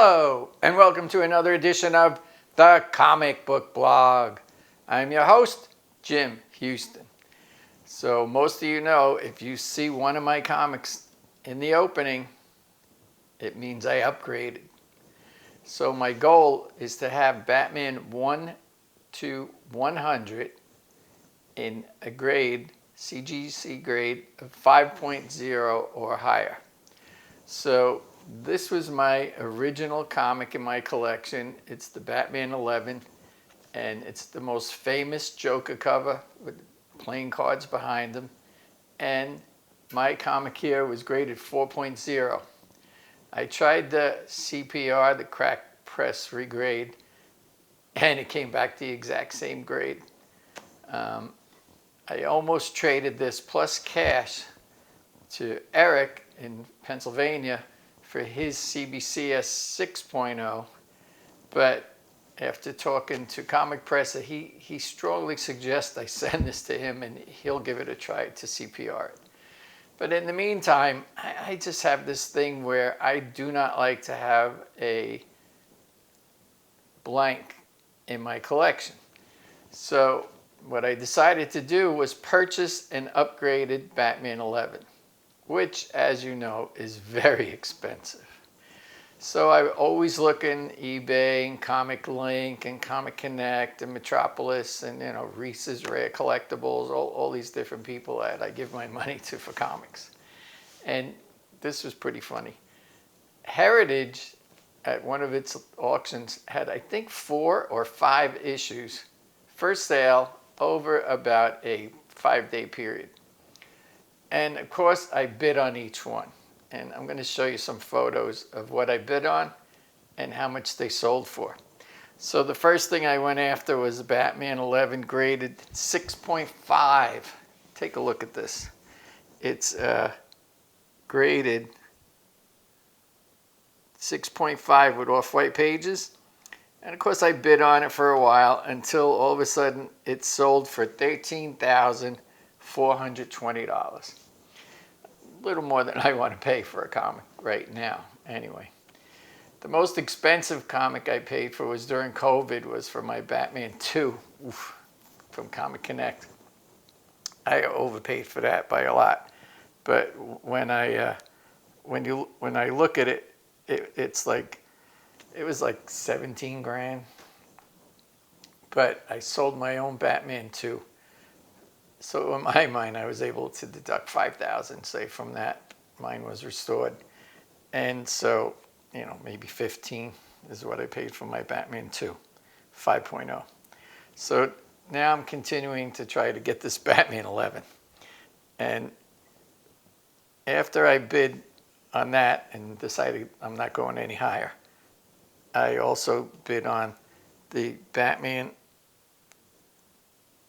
Hello, and welcome to another edition of the Comic Book Blog. I'm your host, Jim Houston. So most of you know, if you see one of my comics in the opening, it means I upgraded. So my goal is to have Batman 1 to 100 in a grade, CGC grade of 5.0 or higher. So this was my original comic in my collection. It's the Batman 11, and it's the most famous Joker cover with playing cards behind them. And my comic here was graded 4.0. I tried the CPR, the crack press regrade, and it came back the exact same grade. I almost traded this plus cash to Eric in Pennsylvania for his CBCS 6.0, but after talking to Comic Press, he strongly suggests I send this to him and he'll give it a try to CPR it. But in the meantime, I just have this thing where I do not like to have a blank in my collection. So what I decided to do was purchase an upgraded Batman 11. Which, as you know, is very expensive. So I always look in eBay and Comic Link and Comic Connect and Metropolis and, Reese's Rare Collectibles, all these different people that I give my money to for comics. And this was pretty funny. Heritage, at one of its auctions, had I think 4 or 5 issues for sale over about a 5-day period. And of course, I bid on each one. And I'm going to show you some photos of what I bid on and how much they sold for. So the first thing I went after was Batman 11 graded 6.5. Take a look at this. It's graded 6.5 with off-white pages. And of course, I bid on it for a while until all of a sudden it sold for $13,420. A little more than I want to pay for a comic right now. Anyway, the most expensive comic I paid for was during COVID, was for my Batman 2 from Comic Connect. I overpaid for that by a lot. But when I look at it, it's like, it was like 17 grand. But I sold my own Batman 2. So in my mind, I was able to deduct $5,000, say, from that. Mine was restored. And so, maybe 15 is what I paid for my Batman 2, 5.0. So now I'm continuing to try to get this Batman 11. And after I bid on that and decided I'm not going any higher, I also bid on the Batman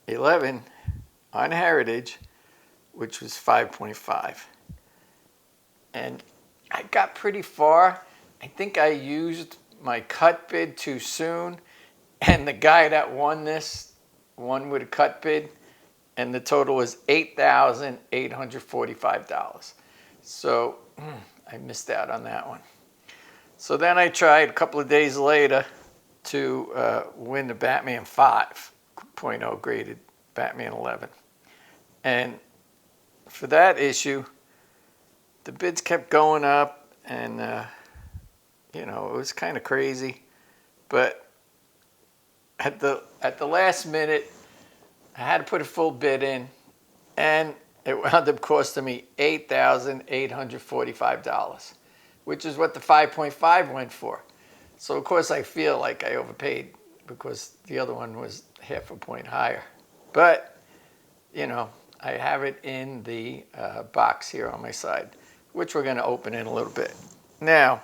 11 on Heritage, which was 5.5. And I got pretty far. I think I used my cut bid too soon, and the guy that won this won with a cut bid, and the total was $8,845. So I missed out on that one. So then I tried a couple of days later to win the Batman 5.0 graded Batman 11. And for that issue, the bids kept going up, and it was kind of crazy. But at the last minute, I had to put a full bid in, and it wound up costing me $8,845, which is what the 5.5 went for. So of course I feel like I overpaid because the other one was half a point higher. But I have it in the box here on my side, which we're going to open in a little bit. Now,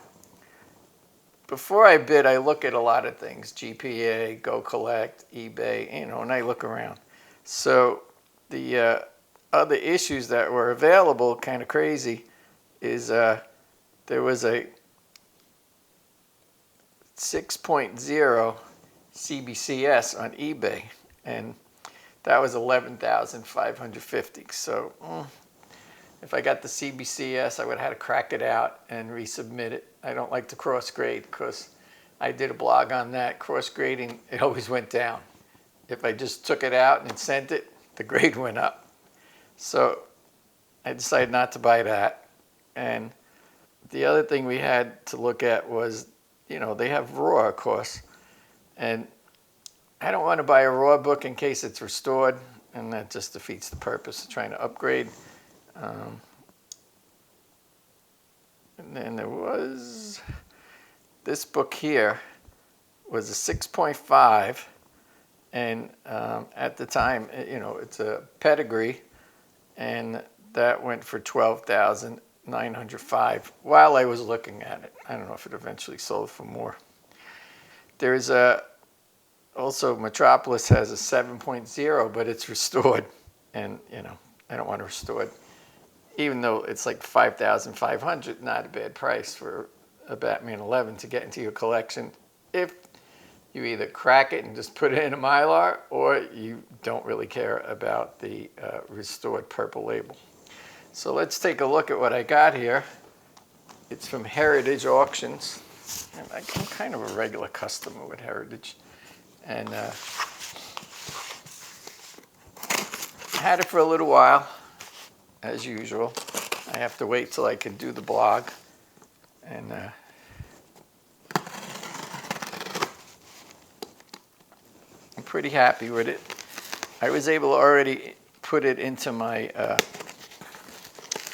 before I bid, I look at a lot of things: GPA, Go Collect, eBay, and I look around. So the other issues that were available, kind of crazy, is there was a 6.0 CBCS on eBay, and that was $11,550. So If I got the CBCS, I would have had to crack it out and resubmit it. I don't like to cross grade because I did a blog on that. Cross grading, it always went down. If I just took it out and sent it, the grade went up. So I decided not to buy that. And the other thing we had to look at was, you know, they have raw, of course. And I don't want to buy a raw book in case it's restored, and that just defeats the purpose of trying to upgrade. And then there was this book here was a 6.5, and at the time, you know, it's a pedigree, and that went for $12,905 while I was looking at it. I don't know if it eventually sold for more. There's also Metropolis has a 7.0, but it's restored, and you know, I don't want to restore it. Even though it's like $5,500, not a bad price for a Batman 11 to get into your collection if you either crack it and just put it in a Mylar, or you don't really care about the restored purple label. So let's take a look at what I got here. It's from Heritage Auctions. And I'm kind of a regular customer with Heritage. And I had it for a little while. As usual, I have to wait till I can do the blog, and I'm pretty happy with it. I was able to already put it into my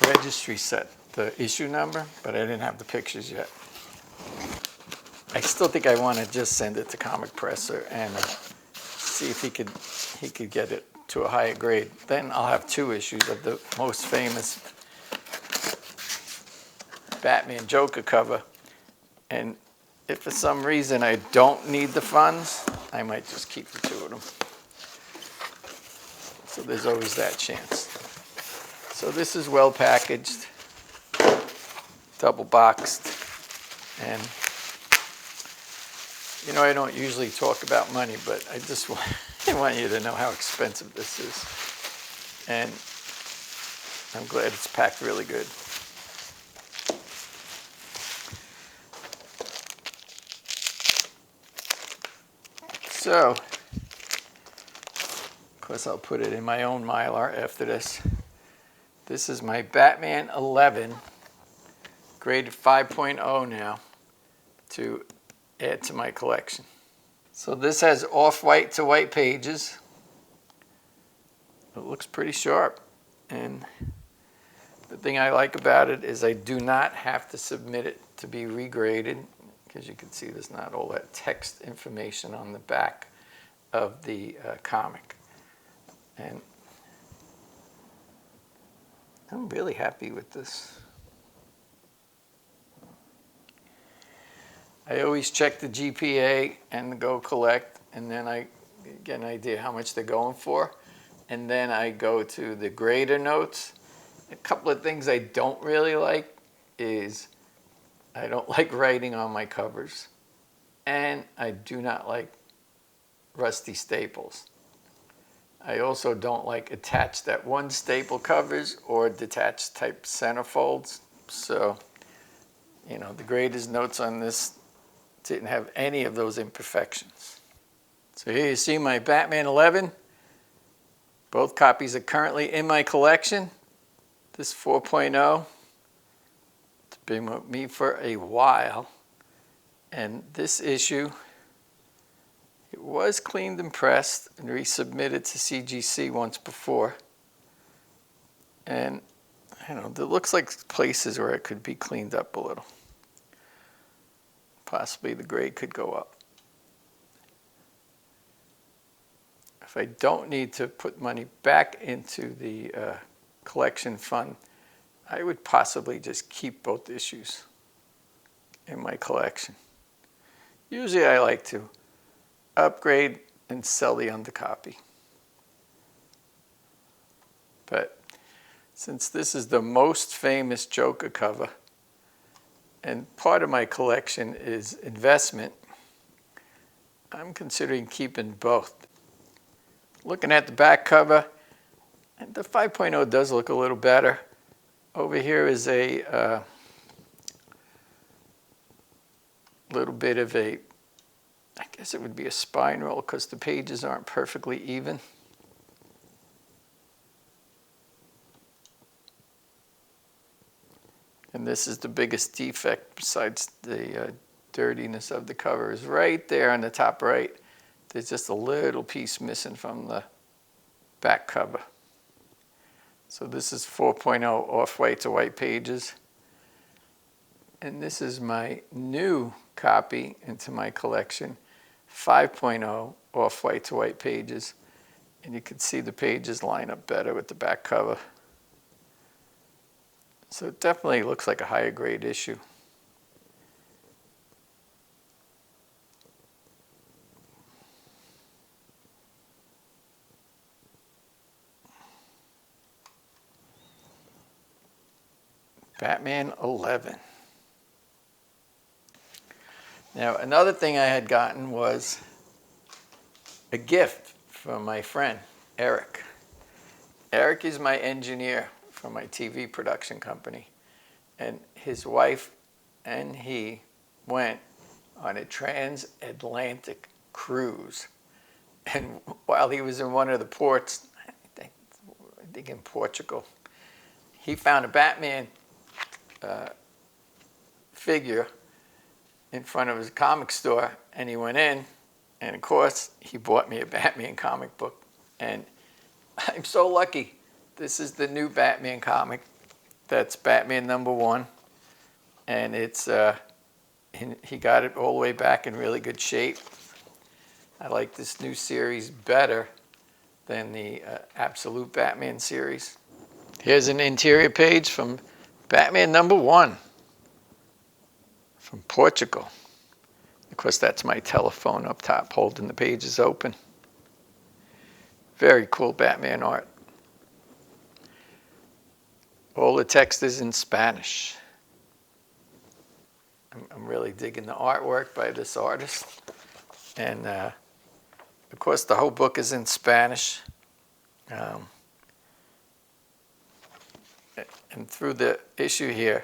registry set, the issue number, but I didn't have the pictures yet. I still think I want to just send it to Comic Presser and see if he could get it to a higher grade. Then I'll have 2 issues of the most famous Batman Joker cover. And if for some reason I don't need the funds, I might just keep the 2 of them. So there's always that chance. So this is well packaged, double boxed, and you know, I don't usually talk about money, but I just want you to know how expensive this is. And I'm glad it's packed really good. So, of course, I'll put it in my own Mylar after this. This is my Batman 11, graded 5.0 now, to add to my collection. So this has off-white to white pages. It looks pretty sharp. And the thing I like about it is I do not have to submit it to be regraded, because you can see there's not all that text information on the back of the comic. And I'm really happy with this. I always check the GPA and the Go Collect, and then I get an idea how much they're going for. And then I go to the grader notes. A couple of things I don't really like is I don't like writing on my covers, and I do not like rusty staples. I also don't like attached at one staple covers or detached type centerfolds. So, you know, the grader's notes on this didn't have any of those imperfections. So here you see my Batman 11. Both copies are currently in my collection. This 4.0, it's been with me for a while. And this issue, it was cleaned and pressed and resubmitted to CGC once before. And, you know, there looks like places where it could be cleaned up a little. Possibly the grade could go up. If I don't need to put money back into the collection fund, I would possibly just keep both issues in my collection. Usually I like to upgrade and sell the undercopy. But since this is the most famous Joker cover, and part of my collection is investment, I'm considering keeping both. Looking at the back cover, the 5.0 does look a little better, Over here is a little bit of a, I guess it would be a spine roll because the pages aren't perfectly even. And this is the biggest defect besides the dirtiness of the cover is right there on the top right. There's just a little piece missing from the back cover. So this is 4.0 off-white to white pages. And this is my new copy into my collection, 5.0 off-white to white pages. And you can see the pages line up better with the back cover. So it definitely looks like a higher grade issue. Batman 11. Now, another thing I had gotten was a gift from my friend, Eric. Eric is my engineer for my TV production company. And his wife and he went on a transatlantic cruise. And while he was in one of the ports, I think in Portugal, he found a Batman figure in front of his comic store, and he went in, and of course he bought me a Batman comic book. And I'm so lucky. This is the new Batman comic. That's Batman #1, and it's he got it all the way back in really good shape. I like this new series better than the Absolute Batman series. Here's an interior page from Batman #1 from Portugal. Of course, that's my telephone up top holding the pages open. Very cool Batman art. All the text is in Spanish. I'm really digging the artwork by this artist. And of course, the whole book is in Spanish. And through the issue here,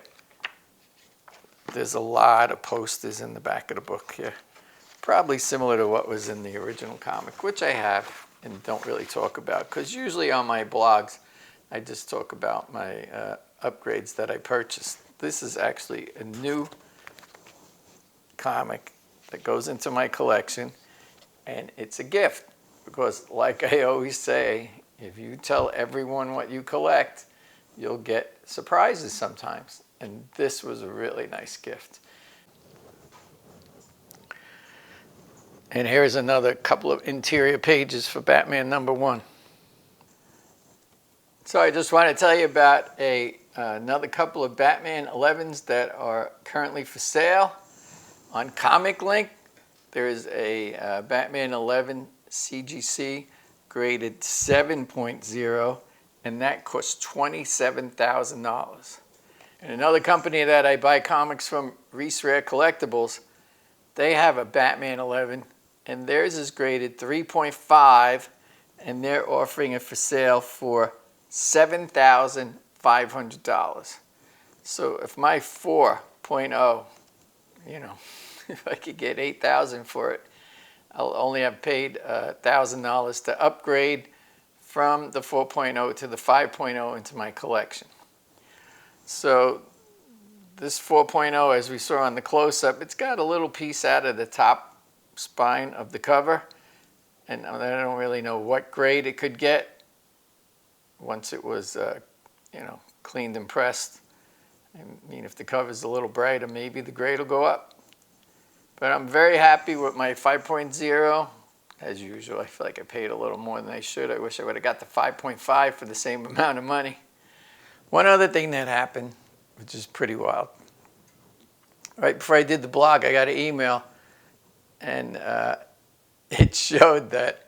there's a lot of posters in the back of the book here. Probably similar to what was in the original comic, which I have and don't really talk about. Because usually on my blogs, I just talk about my upgrades that I purchased. This is actually a new comic that goes into my collection, and it's a gift. Because like I always say, if you tell everyone what you collect, you'll get surprises sometimes. And this was a really nice gift. And here's another couple of interior pages for Batman #1. So I just want to tell you about another couple of Batman 11s that are currently for sale. On Comic Link, there is a Batman 11 CGC graded 7.0, and that costs $27,000. And another company that I buy comics from, Reese Rare Collectibles, they have a Batman 11, and theirs is graded 3.5, and they're offering it for sale for $7,500. So if my 4.0, if I could get $8,000 for it, I'll only have paid $1,000 to upgrade from the 4.0 to the 5.0 into my collection. So this 4.0, as we saw on the close-up, it's got a little piece out of the top spine of the cover, and I don't really know what grade it could get once it was cleaned and pressed. I mean, if the cover's a little brighter, maybe the grade will go up. But I'm very happy with my 5.0. As usual, I feel like I paid a little more than I should. I wish I would have got the 5.5 for the same amount of money. One other thing that happened, which is pretty wild. Right before I did the blog, I got an email, and it showed that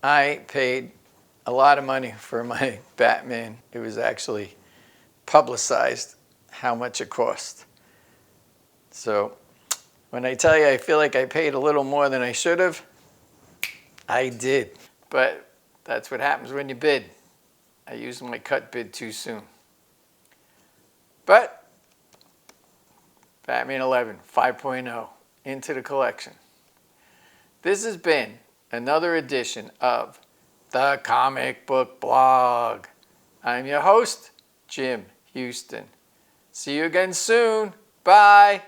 I paid a lot of money for my Batman. It was actually publicized how much it cost. So when I tell you I feel like I paid a little more than I should have, I did. But that's what happens when you bid. I used my cut bid too soon. But Batman 11 5.0 into the collection. This has been another edition of the Comic Book Blog. I'm your host, Jim Houston. See you again soon. Bye.